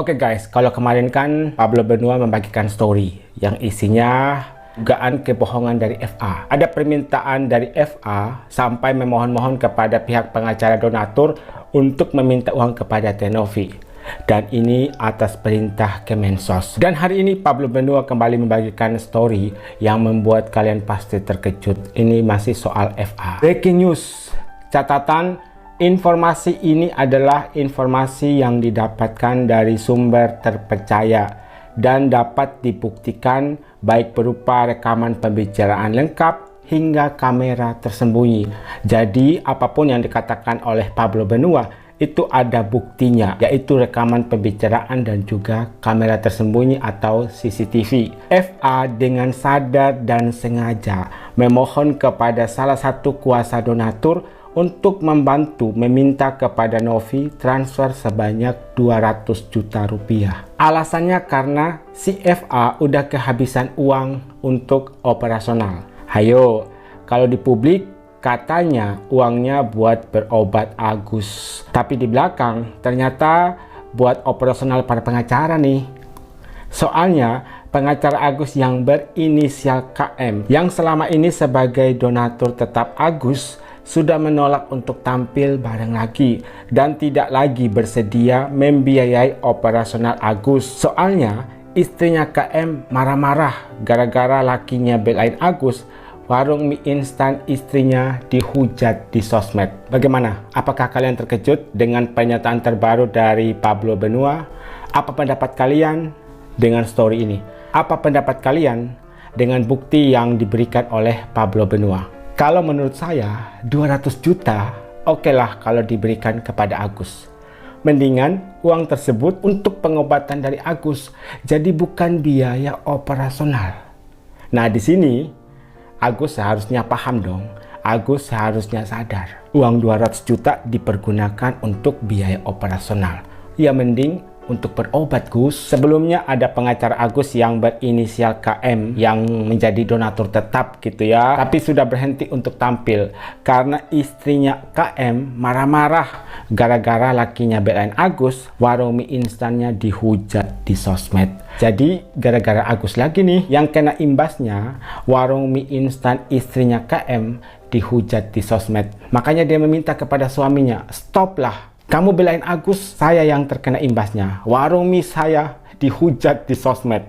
Oke guys, kalau kemarin kan Pablo Benua membagikan story yang isinya dugaan kebohongan dari FA. Ada permintaan dari FA sampai memohon-mohon kepada pihak pengacara donatur untuk meminta uang kepada Tenovi. Dan ini atas perintah Kemensos. Dan hari ini Pablo Benua kembali membagikan story yang membuat kalian pasti terkejut. Ini masih soal FA. Breaking news, catatan. Informasi ini adalah informasi yang didapatkan dari sumber terpercaya dan dapat dibuktikan baik berupa rekaman pembicaraan lengkap hingga kamera tersembunyi. Jadi apapun yang dikatakan oleh Pablo Benua itu ada buktinya, yaitu rekaman pembicaraan dan juga kamera tersembunyi atau CCTV. FA dengan sadar dan sengaja memohon kepada salah satu kuasa donatur untuk membantu meminta kepada Novi transfer sebanyak 200 juta rupiah. Alasannya karena si FA udah kehabisan uang untuk operasional. Hayo, kalau di publik katanya uangnya buat berobat Agus. Tapi di belakang ternyata buat operasional para pengacara nih. Soalnya pengacara Agus yang berinisial KM yang selama ini sebagai donatur tetap Agus sudah menolak untuk tampil bareng lagi dan tidak lagi bersedia membiayai operasional Agus. Soalnya istrinya KM marah-marah gara-gara lakinya belain Agus. Warung mie instan istrinya dihujat di sosmed. Bagaimana? Apakah kalian terkejut dengan pernyataan terbaru dari Pablo Benua? Apa pendapat kalian dengan story ini? Apa pendapat kalian dengan bukti yang diberikan oleh Pablo Benua? Kalau menurut saya 200 juta oke lah kalau diberikan kepada Agus. Mendingan uang tersebut untuk pengobatan dari Agus, jadi bukan biaya operasional. Nah di sini Agus seharusnya paham dong. Agus seharusnya sadar uang 200 juta dipergunakan untuk biaya operasional. Ya mending untuk berobat Gus. Sebelumnya ada pengacara Agus yang berinisial KM yang menjadi donatur tetap gitu ya, tapi sudah berhenti untuk tampil karena istrinya KM marah-marah gara-gara lakinya belain Agus. Warung mie instannya dihujat di sosmed. Jadi gara-gara Agus lagi nih yang kena imbasnya, warung mie instan istrinya KM dihujat di sosmed. Makanya dia meminta kepada suaminya, stoplah, kamu belain Agus, saya yang terkena imbasnya. Warung mie saya dihujat di sosmed.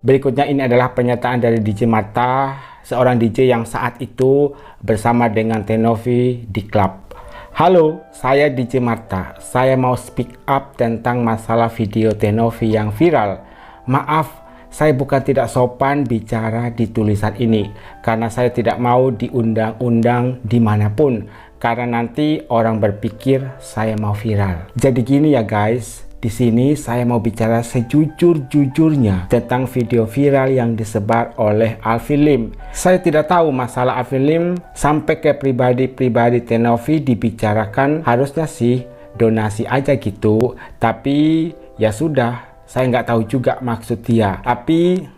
Berikutnya ini adalah pernyataan dari DJ Marta, seorang DJ yang saat itu bersama dengan Tenovi di klub. Halo, saya DJ Marta. Saya mau speak up tentang masalah video Tenovi yang viral. Maaf, saya bukan tidak sopan bicara di tulisan ini karena saya tidak mau diundang-undang dimanapun. Karena nanti orang berpikir saya mau viral. Jadi gini ya guys, di sini saya mau bicara sejujur-jujurnya tentang video viral yang disebar oleh Alvin Lim. Saya tidak tahu masalah Alvin Lim sampai ke pribadi-pribadi Tenovi dibicarakan. Harusnya sih donasi aja gitu. Tapi ya sudah, saya nggak tahu juga maksud dia. Tapi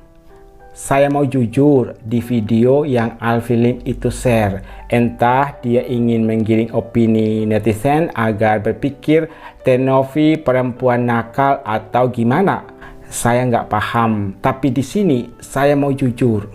saya mau jujur, di video yang Alvin Lim itu share, entah dia ingin menggiring opini netizen agar berpikir Tenovi perempuan nakal atau gimana. Saya nggak paham, tapi di sini saya mau jujur.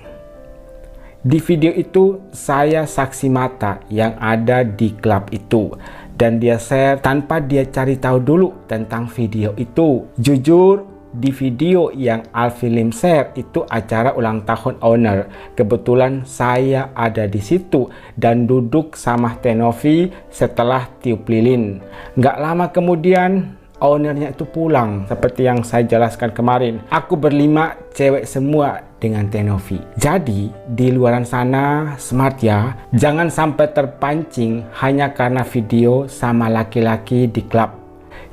Di video itu saya saksi mata yang ada di klub itu. Dan dia share tanpa dia cari tahu dulu tentang video itu. Jujur, di video yang Alvin Lim share itu acara ulang tahun owner. Kebetulan saya ada di situ dan duduk sama Tenovi setelah tiup lilin. Nggak lama kemudian ownernya itu pulang. Seperti yang saya jelaskan kemarin, aku berlima cewek semua dengan Tenovi. Jadi di luaran sana smart ya, jangan sampai terpancing hanya karena video sama laki-laki di klub.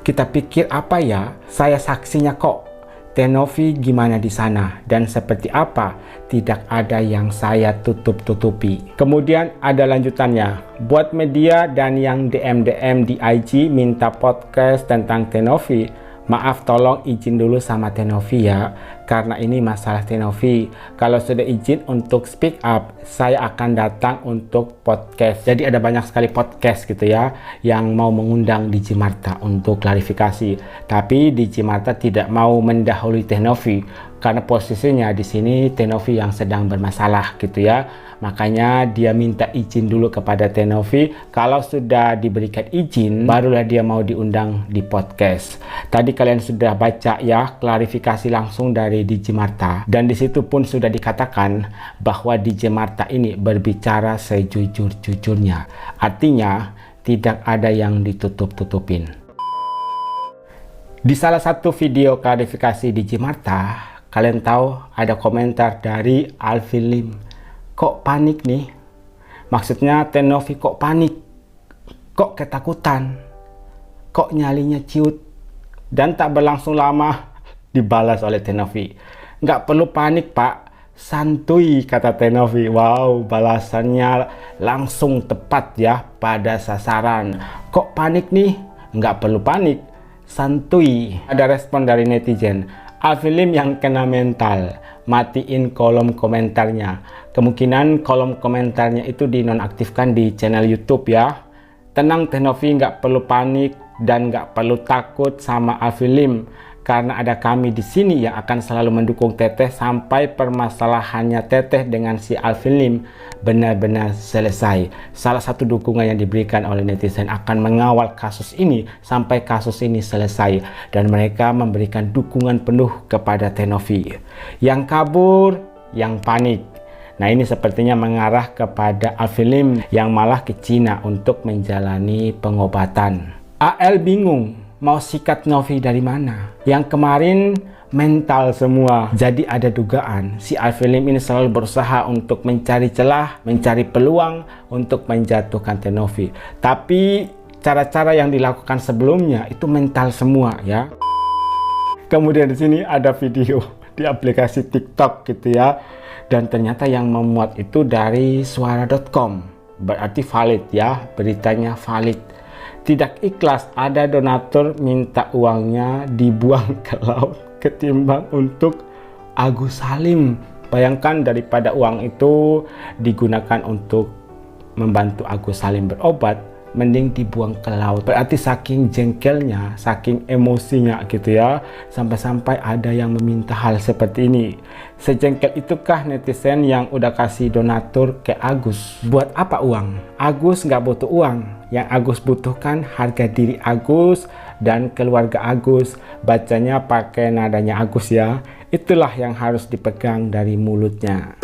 Kita pikir apa ya, saya saksinya kok. Tenovi gimana di sana dan seperti apa, tidak ada yang saya tutup-tutupi. Kemudian ada lanjutannya, buat media dan yang DM di IG minta podcast tentang Tenovi, maaf tolong izin dulu sama Tenovi ya, karena ini masalah Tenovi. Kalau sudah izin untuk speak up, saya akan datang untuk podcast. Jadi ada banyak sekali podcast gitu ya yang mau mengundang DJ Martha untuk klarifikasi. Tapi DJ Martha tidak mau mendahului Tenovi karena posisinya di sini Tenovi yang sedang bermasalah gitu ya. Makanya dia minta izin dulu kepada Tenovi. Kalau sudah diberikan izin, barulah dia mau diundang di podcast. Tadi kalian sudah baca ya klarifikasi langsung dari DJ Martha, dan di situ pun sudah dikatakan bahwa DJ Martha ini berbicara sejujur-jujurnya. Artinya tidak ada yang ditutup-tutupin. Di salah satu video klarifikasi DJ Martha, kalian tahu ada komentar dari Alvin Lim. Kok panik nih? Maksudnya Tenovi kok panik? Kok ketakutan? Kok nyalinya ciut? Dan tak berlangsung lama dibalas oleh Tenovi. Nggak perlu panik pak, santuy, kata Tenovi. Wow, balasannya langsung tepat ya, pada sasaran. Kok panik nih? Nggak perlu panik, santuy. Ada respon dari netizen. Alvin Lim yang kena mental, matiin kolom komentarnya. Kemungkinan kolom komentarnya itu dinonaktifkan di channel YouTube ya. Tenang Tenovi, nggak perlu panik dan nggak perlu takut sama Alvin Lim, karena ada kami di sini yang akan selalu mendukung Teteh sampai permasalahannya Teteh dengan si Alvin Lim benar-benar selesai. Salah satu dukungan yang diberikan oleh netizen akan mengawal kasus ini sampai kasus ini selesai, dan mereka memberikan dukungan penuh kepada Tenovi. Yang kabur, yang panik. Nah ini sepertinya mengarah kepada Alvin Lim yang malah ke Cina untuk menjalani pengobatan. AL bingung mau sikat Novi dari mana. Yang kemarin mental semua. Jadi ada dugaan si Alvin Lim ini selalu berusaha untuk mencari celah, mencari peluang untuk menjatuhkan Tenovi. Tapi cara-cara yang dilakukan sebelumnya itu mental semua ya. Kemudian di sini ada video di aplikasi TikTok gitu ya. Dan ternyata yang memuat itu dari suara.com. Berarti valid ya, beritanya valid. Tidak ikhlas ada donatur minta uangnya dibuang ke laut ketimbang untuk Agus Salim. Bayangkan daripada uang itu digunakan untuk membantu Agus Salim berobat, mending dibuang ke laut. Berarti saking jengkelnya, saking emosinya gitu ya, sampai-sampai ada yang meminta hal seperti ini. Sejengkel itukah netizen yang udah kasih donatur ke Agus? Buat apa uang? Agus nggak butuh uang. Yang Agus butuhkan harga diri Agus dan keluarga Agus. Bacanya pakai nadanya Agus ya. Itulah yang harus dipegang dari mulutnya.